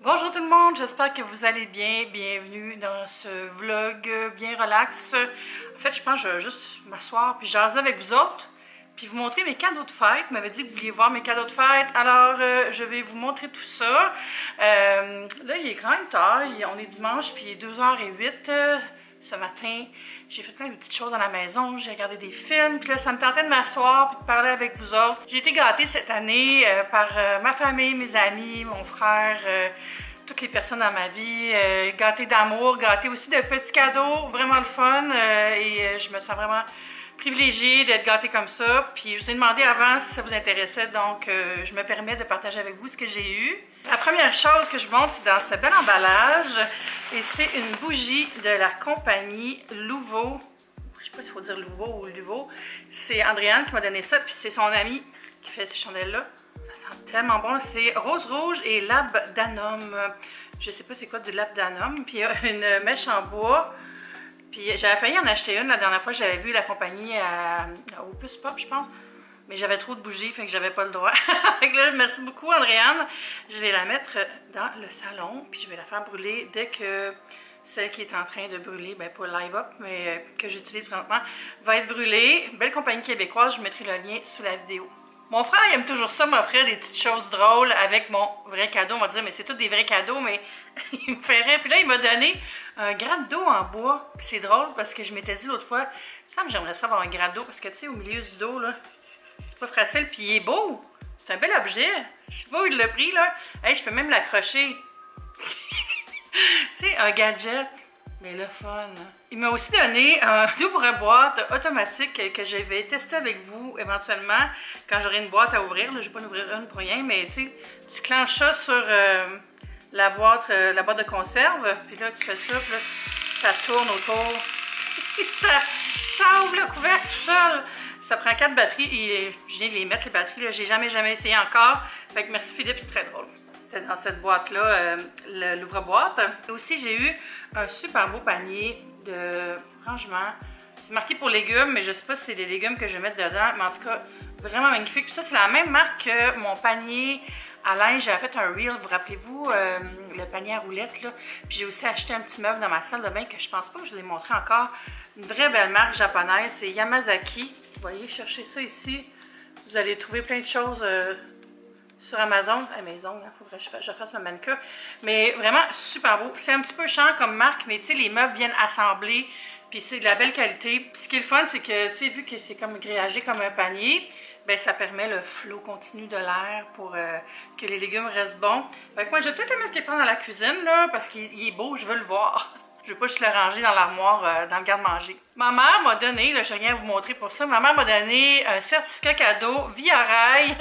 Bonjour tout le monde, j'espère que vous allez bien. Bienvenue dans ce vlog bien relax. En fait, je pense que je vais juste m'asseoir puis jaser avec vous autres, puis vous montrer mes cadeaux de fête. Vous m'avez dit que vous vouliez voir mes cadeaux de fête, alors je vais vous montrer tout ça. Là, il est quand même tard, on est dimanche, puis il est 2h08 ce matin. J'ai fait plein de petites choses dans la maison, j'ai regardé des films, puis là, ça me tentait de m'asseoir et de parler avec vous autres. J'ai été gâtée cette année par ma famille, mes amis, mon frère, toutes les personnes dans ma vie. Gâtée d'amour, gâtée aussi de petits cadeaux, vraiment le fun. Et je me sens vraiment privilégiée d'être gâtée comme ça. Puis je vous ai demandé avant si ça vous intéressait, donc je me permets de partager avec vous ce que j'ai eu. La première chose que je vous montre, c'est dans ce bel emballage. Et c'est une bougie de la compagnie Louveau. Je sais pas s'il faut dire Louveau ou Luvo. C'est Andréane qui m'a donné ça, puis c'est son ami qui fait ces chandelles-là. Ça sent tellement bon. C'est rose rouge et labdanum. Je sais pas c'est quoi du labdanum. Puis il y a une mèche en bois. Puis j'avais failli en acheter une la dernière fois que j'avais vu la compagnie au Opus Pop, je pense. Mais j'avais trop de bougies, fait que j'avais pas le droit. Fait que là, merci beaucoup, Andréane. Je vais la mettre dans le salon, puis je vais la faire brûler dès que celle qui est en train de brûler, ben pas live up, mais que j'utilise présentement, va être brûlée. Belle compagnie québécoise, je vous mettrai le lien sous la vidéo. Mon frère, il aime toujours ça, m'offrir des petites choses drôles avec mon vrai cadeau. On va dire, mais c'est tous des vrais cadeaux, mais il me ferait. Puis là, il m'a donné un gratte d'eau en bois. Puis c'est drôle parce que je m'étais dit l'autre fois, ça me j'aimerais ça avoir un gratte d'eau parce que tu sais, au milieu du dos, là, c'est pas facile. Puis il est beau. C'est un bel objet. Je sais pas où il l'a pris, là. Hey, je peux même l'accrocher. Tu sais, un gadget. Mais le fun. Il m'a aussi donné un ouvre-boîte automatique que je vais tester avec vous éventuellement quand j'aurai une boîte à ouvrir. Je ne vais pas en ouvrir une pour rien, mais tu sais, tu clenches ça sur la boîte de conserve, puis là, tu fais ça, puis là, ça tourne autour. ça ouvre le couvercle tout seul. Ça prend 4 batteries et je viens de les mettre, les batteries. J'ai jamais essayé encore. Fait que merci Philippe, c'est très drôle. C'était dans cette boîte-là, l'ouvre-boîte. Aussi, j'ai eu un super beau panier de rangement. C'est marqué pour légumes, mais je ne sais pas si c'est des légumes que je vais mettre dedans. Mais en tout cas, vraiment magnifique. Puis ça, c'est la même marque que mon panier à linge. J'avais fait un reel, vous rappelez-vous, le panier à roulettes, là. Puis j'ai aussi acheté un petit meuble dans ma salle de bain que je pense pas que je vous ai montré encore. Une vraie belle marque japonaise, c'est Yamazaki. Vous voyez, cherchez ça ici. Vous allez trouver plein de choses sur Amazon. À Maison, il faudrait que je fasse ma manucure. Mais vraiment super beau. C'est un petit peu cher comme marque, mais tu sais, les meubles viennent assemblés. Puis c'est de la belle qualité. Puis ce qui est le fun, c'est que, tu sais, vu que c'est comme grillagé comme un panier, ben ça permet le flot continu de l'air pour que les légumes restent bons. Fait que moi, je vais peut-être le mettre quelque part dans la cuisine, là, parce qu'il est beau, je veux le voir. Je veux pas juste le ranger dans l'armoire, dans le garde-manger. Ma mère m'a donné, là, je n'ai rien à vous montrer pour ça, ma mère m'a donné un certificat cadeau Via Rail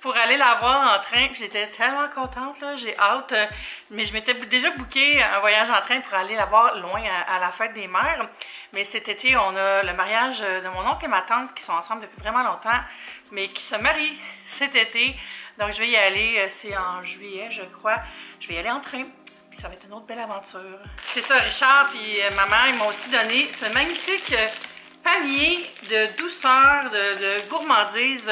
pour aller la voir en train. J'étais tellement contente, là, j'ai hâte. Mais je m'étais déjà booké un voyage en train pour aller la voir loin à la fête des mères. Mais cet été, on a le mariage de mon oncle et ma tante qui sont ensemble depuis vraiment longtemps, mais qui se marient cet été. Donc je vais y aller, c'est en juillet, je crois. Je vais y aller en train. Puis ça va être une autre belle aventure. C'est ça, Richard puis maman, ils m'ont aussi donné ce magnifique panier de douceur, de gourmandise,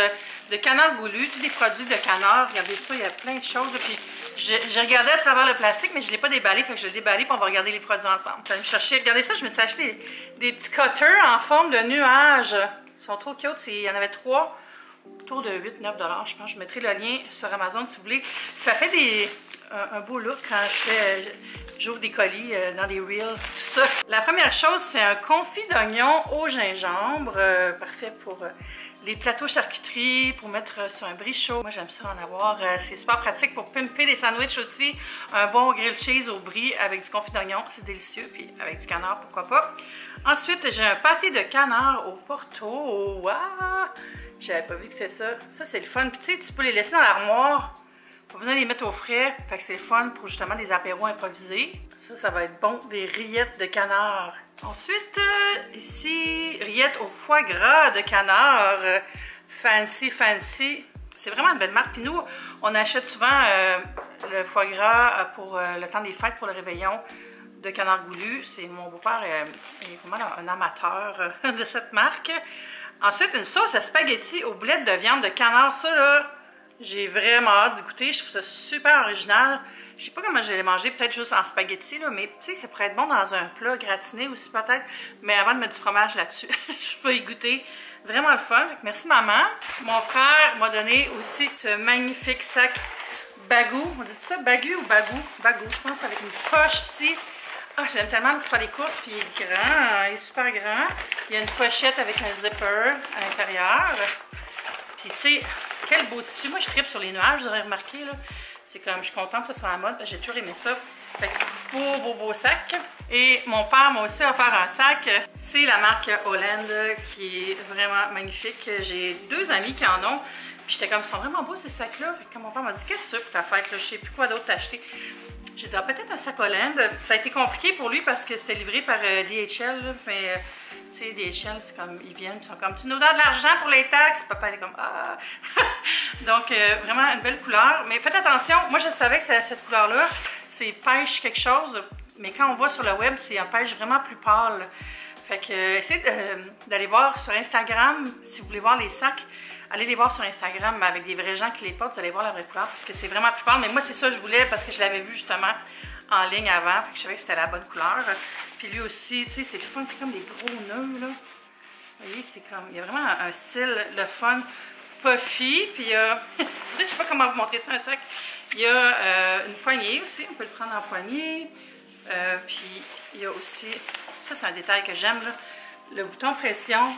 de canard goulu, tous des produits de canard. Regardez ça, il y a plein de choses. Puis j'ai regardé à travers le plastique, mais je ne l'ai pas déballé, fait que je l'ai déballé puis on va regarder les produits ensemble. Je vais me chercher, regardez ça, je me suis acheté des petits cutters en forme de nuages. Ils sont trop cute, il y en avait 3. Autour de 8-9 $, je pense. Je mettrai le lien sur Amazon si vous voulez. Ça fait un beau look quand j'ouvre des colis dans des reels, tout ça. La première chose, c'est un confit d'oignon au gingembre. Parfait pour les plateaux charcuterie, pour mettre sur un brie chaud. Moi, j'aime ça en avoir. C'est super pratique pour pimper des sandwichs aussi. Un bon grilled cheese au brie avec du confit d'oignon, c'est délicieux. Puis avec du canard, pourquoi pas. Ensuite, j'ai un pâté de canard au porto. Waouh! J'avais pas vu que c'est ça. Ça, c'est le fun. Puis tu sais, tu peux les laisser dans l'armoire. Pas besoin de les mettre au frais. Fait que c'est le fun pour justement des apéros improvisés. Ça va être bon. Des rillettes de canard. Ensuite, ici, rillettes au foie gras de canard. Fancy, fancy. C'est vraiment une belle marque. Puis nous, on achète souvent le foie gras pour le temps des fêtes, pour le réveillon de canard goulu. C'est mon beau-père est vraiment un amateur de cette marque. Ensuite, une sauce à spaghetti aux boulettes de viande de canard. Ça, là, j'ai vraiment hâte d'y goûter. Je trouve ça super original. Je sais pas comment je vais les manger, peut-être juste en spaghetti, là, mais tu sais, ça pourrait être bon dans un plat gratiné aussi peut-être. Mais avant de mettre du fromage là-dessus, je vais y goûter. Vraiment le fun. Merci maman. Mon frère m'a donné aussi ce magnifique sac bagou. On dit ça bagou ou bagou? Bagou, je pense, avec une poche ici. Ah, j'aime tellement pour faire des courses, puis il est grand, il est super grand. Il y a une pochette avec un zipper à l'intérieur. Puis tu sais, quel beau tissu. Moi, je tripe sur les nuages, vous aurez remarqué, là. C'est comme, je suis contente que ça soit à la mode, j'ai toujours aimé ça. Fait que beau sac. Et mon père m'a aussi offert un sac. C'est la marque Holland qui est vraiment magnifique. J'ai 2 amis qui en ont. Puis j'étais comme, ils sont vraiment beaux ces sacs-là. Fait que mon père m'a dit, qu'est-ce que c'est pour ta fête, là? Je sais plus quoi d'autre t'acheter. J'ai dit, ah, peut-être un sac Holland. Ça a été compliqué pour lui parce que c'était livré par DHL, là, mais tu sais, DHL, c'est comme, ils viennent, ils sont comme, tu nous donnes de l'argent pour les taxes. Papa est comme, ah. Donc, vraiment une belle couleur. Mais faites attention, moi je savais que cette couleur-là, c'est pêche quelque chose, mais quand on voit sur le web, c'est un pêche vraiment plus pâle. Fait que, essayez d'aller voir sur Instagram, si vous voulez voir les sacs. Allez les voir sur Instagram avec des vrais gens qui les portent, vous allez voir la vraie couleur parce que c'est vraiment plus pâle. Mais moi, c'est ça que je voulais parce que je l'avais vu justement en ligne avant. Fait que je savais que c'était la bonne couleur. Puis lui aussi, tu sais, c'est le fun. C'est comme des gros nœuds, là. Vous voyez, c'est comme... Il y a vraiment un style, le fun, puffy. Puis il y a... je sais pas comment vous montrer ça, un sac. Il y a une poignée aussi. On peut le prendre en poignée. Puis il y a aussi... Ça, c'est un détail que j'aime, là. Le bouton pression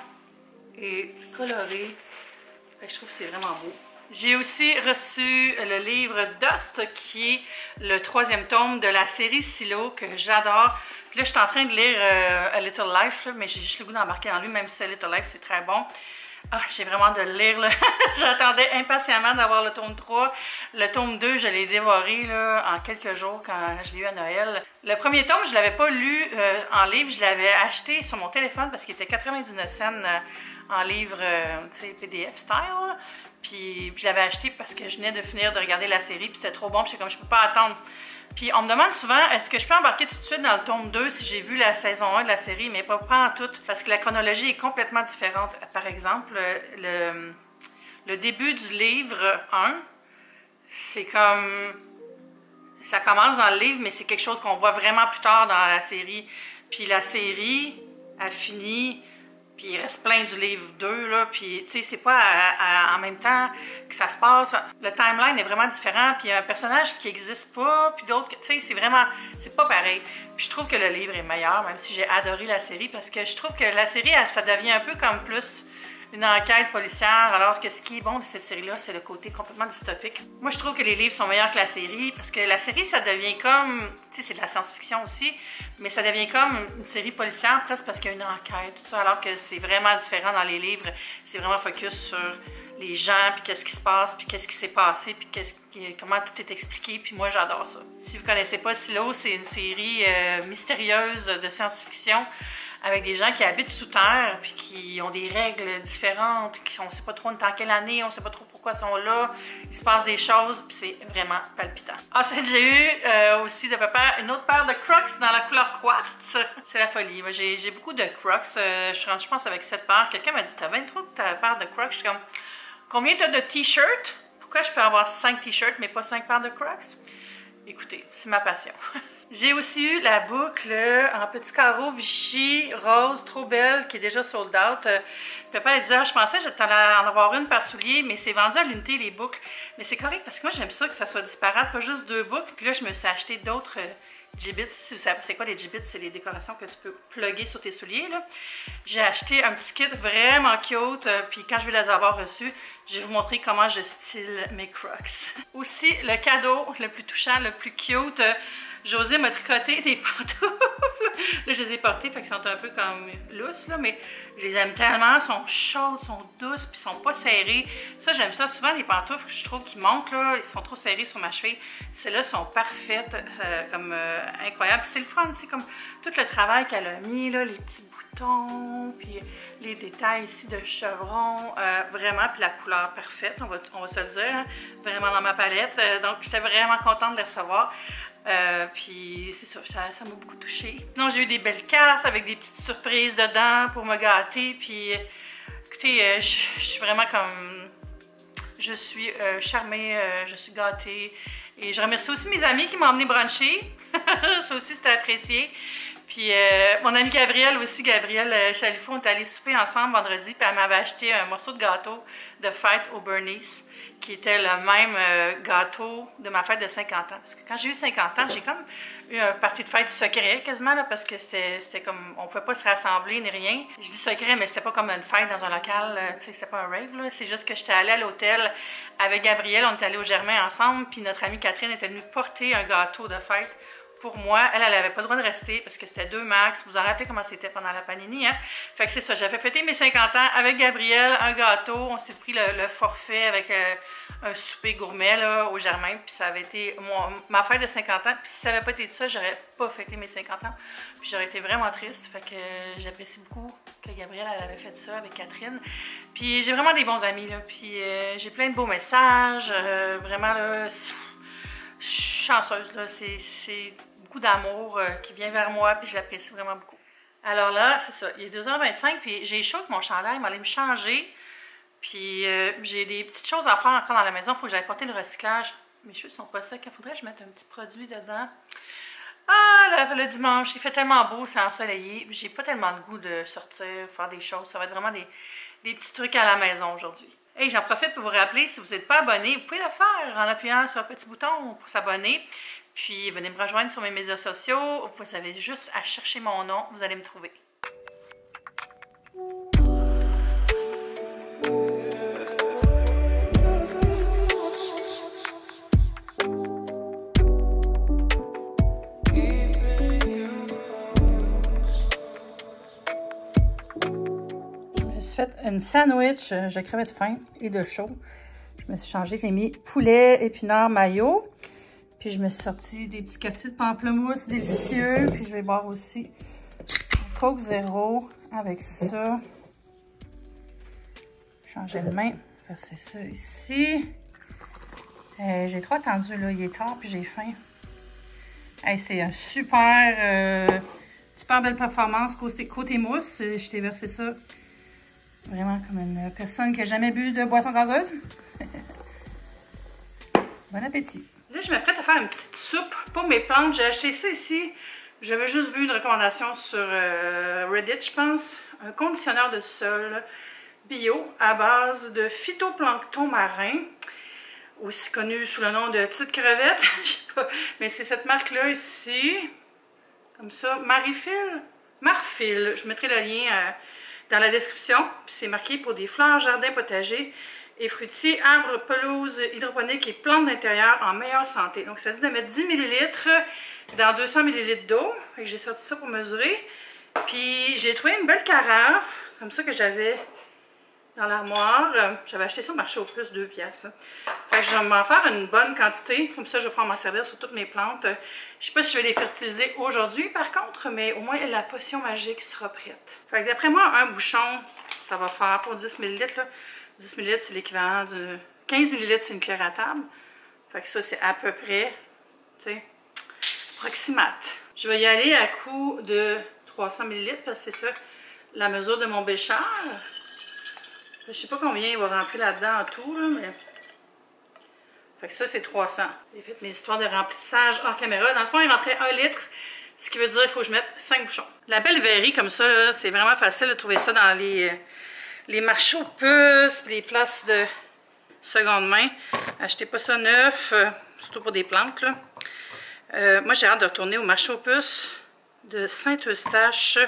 est coloré. Fait que je trouve que c'est vraiment beau. J'ai aussi reçu le livre Dust, qui est le 3e tome de la série Silo, que j'adore. Puis là, je suis en train de lire A Little Life, là, mais j'ai juste le goût d'embarquer dans lui, même si A Little Life, c'est très bon. Ah, j'ai vraiment de le lire, là. J'attendais impatiemment d'avoir le tome 3. Le tome 2, je l'ai dévoré là, en quelques jours quand je l'ai eu à Noël. Le premier tome, je ne l'avais pas lu en livre, je l'avais acheté sur mon téléphone parce qu'il était 99 cents en livre, tu sais, PDF style. Là. Puis je l'avais acheté parce que je venais de finir de regarder la série, puis c'était trop bon, puis j'étais comme, je peux pas attendre. Puis on me demande souvent, est-ce que je peux embarquer tout de suite dans le tome 2 si j'ai vu la saison 1 de la série, mais pas en tout, parce que la chronologie est complètement différente. Par exemple, le début du livre 1, c'est comme... Ça commence dans le livre, mais c'est quelque chose qu'on voit vraiment plus tard dans la série. Puis la série, elle finit... Puis il reste plein du livre 2, là, puis tu sais, c'est pas en même temps que ça se passe. Le timeline est vraiment différent, puis il y a un personnage qui n'existe pas, puis d'autres, tu sais, c'est vraiment, c'est pas pareil. Puis je trouve que le livre est meilleur, même si j'ai adoré la série, parce que je trouve que la série, ça devient un peu comme plus une enquête policière, alors que ce qui est bon de cette série-là, c'est le côté complètement dystopique. Moi, je trouve que les livres sont meilleurs que la série, parce que la série, ça devient comme, tu sais, c'est de la science-fiction aussi, mais ça devient comme une série policière, presque parce qu'il y a une enquête, tout ça, alors que c'est vraiment différent dans les livres. C'est vraiment focus sur les gens, puis qu'est-ce qui se passe, puis qu'est-ce qui s'est passé, puis comment tout est expliqué, puis moi, j'adore ça. Si vous connaissez pas Silo, c'est une série mystérieuse de science-fiction, avec des gens qui habitent sous terre, puis qui ont des règles différentes, on ne sait pas trop dans quelle année, on ne sait pas trop pourquoi ils sont là, il se passe des choses, puis c'est vraiment palpitant. Ensuite, j'ai eu aussi de papa une autre paire de Crocs dans la couleur quartz. C'est la folie. Moi, j'ai beaucoup de Crocs. Je suis rendue, je pense, avec 7 paires. Quelqu'un m'a dit, t'as 23 de ta paire de Crocs? Je suis comme, combien t'as de t-shirts? Pourquoi je peux avoir 5 t-shirts, mais pas 5 paires de Crocs? Écoutez, c'est ma passion. J'ai aussi eu la boucle en petit carreau Vichy rose, trop belle, qui est déjà sold out. Papa elle disait, ah, je pensais que j'allais en avoir une par soulier, mais c'est vendu à l'unité les boucles. Mais c'est correct parce que moi j'aime ça que ça soit disparate, pas juste 2 boucles. Puis là je me suis acheté d'autres Jibbitz. Si vous savez c'est quoi les Jibbitz, c'est les décorations que tu peux plugger sur tes souliers. J'ai acheté un petit kit vraiment cute, puis quand je vais les avoir reçus, je vais vous montrer comment je style mes Crocs. Aussi, le cadeau le plus touchant, le plus cute, José m'a tricoté des pantoufles. Là, je les ai portées, fait qu'elles sont un peu comme lousses, là, mais je les aime tellement. Elles sont chaudes, sont douces, puis sont pas serrées. Ça, j'aime ça. Souvent, les pantoufles, je trouve qu'ils montent, là, ils sont trop serrés sur ma cheville. Celles-là sont parfaites, incroyables. Puis c'est le fun, tu sais, comme tout le travail qu'elle a mis, là, les petits boutons, puis les détails ici de chevron, vraiment, puis la couleur parfaite, on va se le dire, hein, vraiment dans ma palette. Donc, j'étais vraiment contente de les recevoir. Puis c'est ça, ça m'a beaucoup touchée. Sinon, j'ai eu des belles cartes avec des petites surprises dedans pour me gâter. Puis écoutez, je suis vraiment comme... Je suis charmée, je suis gâtée. Et je remercie aussi mes amis qui m'ont emmené bruncher. Ça aussi, c'était apprécié. Puis mon amie Gabrielle aussi, Gabrielle Chalifou, on est allés souper ensemble vendredi, puis elle m'avait acheté un morceau de gâteau de fête au Bernice, qui était le même gâteau de ma fête de 50 ans. Parce que quand j'ai eu 50 ans, j'ai comme eu un party de fête secret quasiment, là, parce que c'était comme, on pouvait pas se rassembler ni rien. Je dis secret, mais c'était pas comme une fête dans un local, tu sais, c'était pas un rave, là. C'est juste que j'étais allée à l'hôtel avec Gabrielle, on est allés au Germain ensemble, puis notre amie Catherine était venue porter un gâteau de fête pour moi. Elle avait pas le droit de rester parce que c'était 2 max. Vous vous en rappelez comment c'était pendant la Panini, hein? Fait que c'est ça, j'avais fêté mes 50 ans avec Gabrielle, un gâteau. On s'est pris le forfait avec un souper gourmet là, au Germain. Puis ça avait été ma fête de 50 ans. Puis si ça n'avait pas été de ça, j'aurais pas fêté mes 50 ans. Puis j'aurais été vraiment triste. Fait que j'apprécie beaucoup que Gabrielle elle avait fait ça avec Catherine. Puis j'ai vraiment des bons amis, là. Puis j'ai plein de beaux messages. Vraiment, là, je suis chanceuse, là. C'est beaucoup d'amour qui vient vers moi, puis je l'apprécie vraiment beaucoup. Alors là, c'est ça, il est 2h25, puis j'ai chaud que mon chandail, m'allait me changer, puis j'ai des petites choses à faire encore dans la maison, il faut que j'aille porter le recyclage. Mes cheveux sont pas secs, il faudrait que je mette un petit produit dedans. Ah, le dimanche, il fait tellement beau, c'est ensoleillé, j'ai pas tellement le goût de sortir, faire des choses, ça va être vraiment des petits trucs à la maison aujourd'hui. Hey, j'en profite pour vous rappeler, si vous n'êtes pas abonné, vous pouvez le faire en appuyant sur un petit bouton pour s'abonner. Puis venez me rejoindre sur mes médias sociaux. Vous avez juste à chercher mon nom, vous allez me trouver. Je me suis fait une sandwich de crevettes fines et de chaud. Je me suis changé, j'ai mis poulet, épinards, mayo. Puis je me suis sorti des petits catis de pamplemousse délicieux. Puis je vais boire aussi un Coke Zéro avec ça. Changer de main. Verser ça ici. J'ai trop attendu là, il est tard puis j'ai faim. Hey, c'est un super belle performance côté mousse. Je t'ai versé ça vraiment comme une personne qui n'a jamais bu de boisson gazeuse. Bon appétit! Là, je m'apprête à faire une petite soupe pour mes plantes. J'ai acheté ça ici. J'avais juste vu une recommandation sur Reddit, je pense. Un conditionneur de sol bio à base de phytoplancton marin, aussi connu sous le nom de petite crevette. Je sais pas, mais c'est cette marque-là ici. Comme ça. Marfil. Je mettrai le lien dans la description. Puis c'est marqué pour des fleurs, jardins, potagers et fruitiers, arbres, pelouses, hydroponiques et plantes d'intérieur en meilleure santé. Donc, ça veut dire de mettre 10 ml dans 200 ml d'eau. J'ai sorti ça pour mesurer. Puis, j'ai trouvé une belle carafe, comme ça que j'avais dans l'armoire. J'avais acheté ça au marché aux puces, 2 piastres. Là. Fait que je vais m'en faire une bonne quantité. Comme ça, je vais pouvoir m'en servir sur toutes mes plantes. Je sais pas si je vais les fertiliser aujourd'hui, par contre, mais au moins, la potion magique sera prête. Fait que d'après moi, un bouchon, ça va faire pour 10 ml, là. 10 ml, c'est l'équivalent de 15 ml, c'est une cuillère à table. Fait que ça, c'est à peu près, tu sais, proximate. Je vais y aller à coup de 300 ml parce que c'est ça, la mesure de mon béchard. Je sais pas combien il va rentrer là-dedans en tout, là, mais... Fait que ça, c'est 300. J'ai fait mes histoires de remplissage hors caméra. Dans le fond, il rentrait 1 litre, ce qui veut dire qu'il faut que je mette 5 bouchons. La belle verrie comme ça, c'est vraiment facile de trouver ça dans les marchés aux puces, les places de seconde main. Achetez pas ça neuf, surtout pour des plantes, là. Moi, j'ai hâte de retourner au marché aux puces de Saint-Eustache.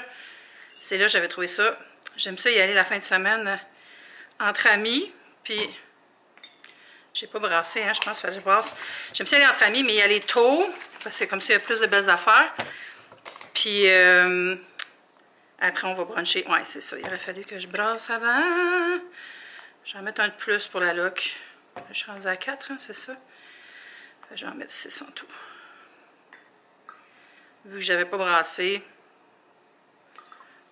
C'est là que j'avais trouvé ça. J'aime ça y aller la fin de semaine entre amis. Puis, j'ai pas brassé, hein, je pense que je brasse. J'aime ça y aller entre amis, mais y aller tôt, parce que comme ça, il y a plus de belles affaires. Puis, après, on va bruncher. Ouais, c'est ça. Il aurait fallu que je brasse avant. Je vais en mettre un de plus pour la loc. Je suis rendue à 4, hein, c'est ça. Je vais en mettre 6 en tout. Vu que j'avais pas brassé.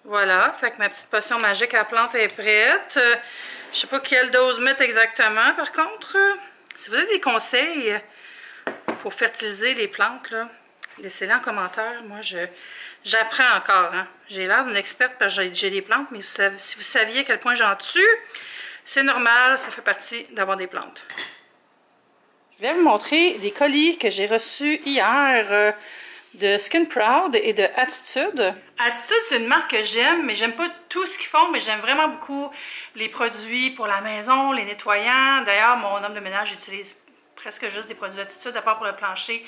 Voilà. Fait que ma petite potion magique à plante est prête. Je sais pas quelle dose mettre exactement. Par contre, si vous avez des conseils pour fertiliser les plantes, laissez-les en commentaire. Moi, j'apprends encore. Hein. J'ai l'air d'une experte parce que j'ai des plantes, mais si vous saviez à quel point j'en tue, c'est normal, ça fait partie d'avoir des plantes. Je voulais vous montrer des colis que j'ai reçus hier de Skin Proud et de Attitude. Attitude, c'est une marque que j'aime, mais j'aime pas tout ce qu'ils font, mais j'aime vraiment beaucoup les produits pour la maison, les nettoyants. D'ailleurs, mon homme de ménage utilise presque juste des produits Attitude, à part pour le plancher.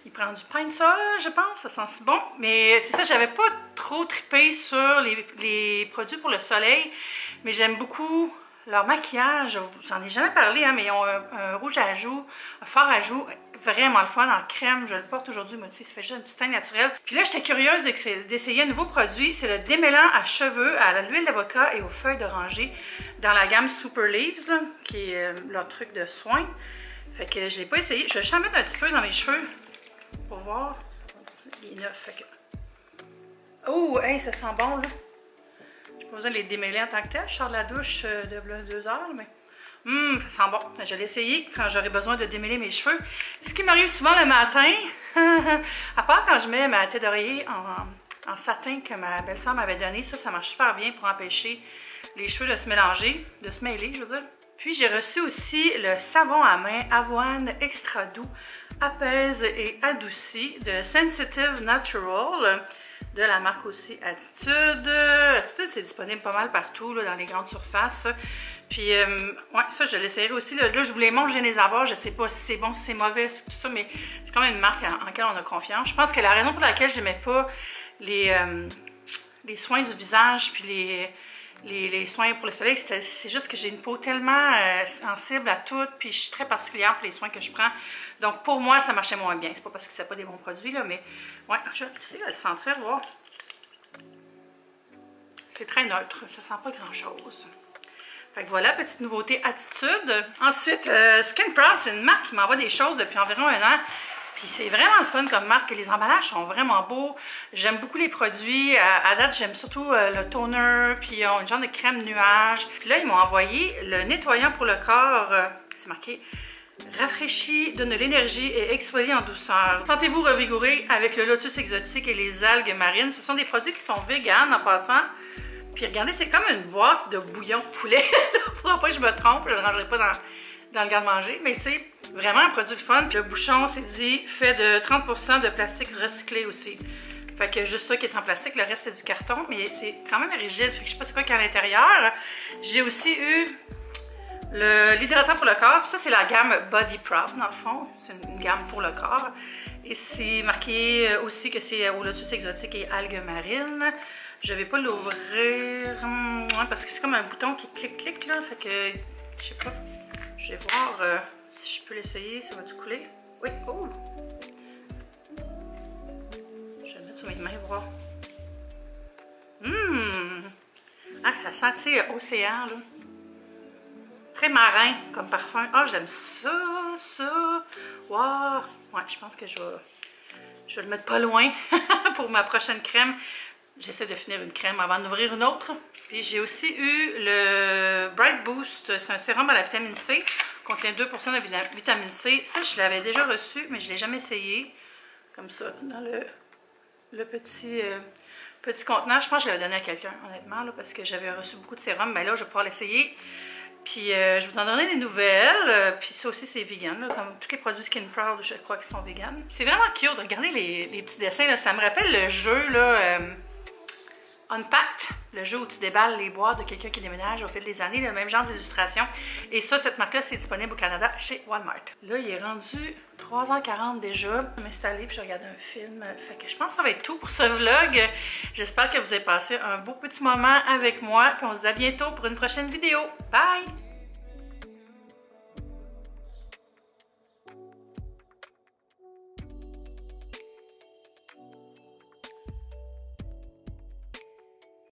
Il prend du Pine Sol, je pense, ça sent si bon. Mais c'est ça, j'avais pas trop trippé sur les produits pour le soleil, mais j'aime beaucoup leur maquillage. J'en ai jamais parlé, hein, mais ils ont un rouge à joues, un fard à joues, vraiment le fun en crème. Je le porte aujourd'hui, moi aussi, ça fait juste un petit teint naturel. Puis là, j'étais curieuse d'essayer un nouveau produit. C'est le démêlant à cheveux à l'huile d'avocat et aux feuilles d'oranger dans la gamme Super Leaves, qui est leur truc de soin. Fait que je l'ai pas essayé. Je vais juste en mettre un petit peu dans mes cheveux pour voir. Il est neuf, fait que... Oh, hey, ça sent bon, là. J'ai pas besoin de les démêler en tant que tel. Je sors de la douche de 2 heures, mais... ça sent bon. Je vais l'essayer quand j'aurai besoin de démêler mes cheveux. Ce qui m'arrive souvent le matin, à part quand je mets ma tête d'oreiller en satin que ma belle-sœur m'avait donné, ça marche super bien pour empêcher les cheveux de se mélanger, de se mêler, je veux dire. Puis j'ai reçu aussi le savon à main avoine extra doux, apaise et adouci de Sensitive Natural, de la marque aussi Attitude. Attitude, c'est disponible pas mal partout, là, dans les grandes surfaces. Puis, ouais, ça, je l'essayerai aussi. Là, je voulais manger les avoir. Je sais pas si c'est bon, si c'est mauvais, tout ça, mais c'est quand même une marque en laquelle on a confiance. Je pense que la raison pour laquelle je n'aimais pas les soins du visage, puis les soins pour le soleil, c'est juste que j'ai une peau tellement sensible à tout, puis je suis très particulière pour les soins que je prends. Donc, pour moi, ça marchait moins bien. C'est pas parce que c'est pas des bons produits, là, mais ouais, je vais essayer de le sentir, voir. C'est très neutre, ça sent pas grand-chose. Fait que voilà, petite nouveauté Attitude. Ensuite, Skin Proud, c'est une marque qui m'envoie des choses depuis environ 1 an. Puis c'est vraiment le fun comme marque. Les emballages sont vraiment beaux. J'aime beaucoup les produits. À date, j'aime surtout le toner, puis ils ont une genre de crème nuage. Puis là, ils m'ont envoyé le nettoyant pour le corps. C'est marqué « Rafraîchit, donne de l'énergie et exfolie en douceur. Sentez-vous revigoré avec le lotus exotique et les algues marines. » Ce sont des produits qui sont véganes en passant. Puis regardez, c'est comme une boîte de bouillon de poulet. Il ne faudra pas que je me trompe, je ne le rangerai pas dans le garde-manger. Mais tu sais, vraiment un produit de fun. Puis le bouchon, c'est dit, fait de 30% de plastique recyclé aussi. Fait que juste ça qui est en plastique, le reste c'est du carton. Mais c'est quand même rigide, fait que je sais pas c'est quoi qu'il y a à l'intérieur. J'ai aussi eu l'hydratant pour le corps. Puis ça, c'est la gamme Body Proud, dans le fond. C'est une gamme pour le corps. Et c'est marqué aussi que c'est au lotus exotique et algues marines. Je vais pas l'ouvrir parce que c'est comme un bouton qui clique là, fait que je sais pas. Je vais voir si je peux l'essayer, ça va-tu couler? Oui, oh! Je vais le mettre sur mes mains, voir. Ah, ça sent, tu sais, océan là. Très marin comme parfum. Ah, j'aime ça. Wow! Ouais, je pense que je vais le mettre pas loin pour ma prochaine crème. J'essaie de finir une crème avant d'ouvrir une autre. Puis j'ai aussi eu le Bright Boost. C'est un sérum à la vitamine C. Contient 2% de vitamine C. Ça, je l'avais déjà reçu, mais je ne l'ai jamais essayé. Comme ça, dans le petit contenant. Je pense que je l'avais donné à quelqu'un, honnêtement, là, parce que j'avais reçu beaucoup de sérum. Mais là, je vais pouvoir l'essayer. Puis je vais vous en donner des nouvelles. Puis ça aussi, c'est vegan. Là, comme tous les produits Skin Proud, je crois qu'ils sont vegan. C'est vraiment cute. Regardez les petits dessins. Là. Ça me rappelle le jeu, là... Unpacked, le jeu où tu déballes les boîtes de quelqu'un qui déménage au fil des années, le même genre d'illustration. Et ça, cette marque-là, c'est disponible au Canada chez Walmart. Là, il est rendu 3h40 déjà. Je vais m'installer puis je regarde un film. Fait que je pense que ça va être tout pour ce vlog. J'espère que vous avez passé un beau petit moment avec moi. Puis on se dit à bientôt pour une prochaine vidéo. Bye!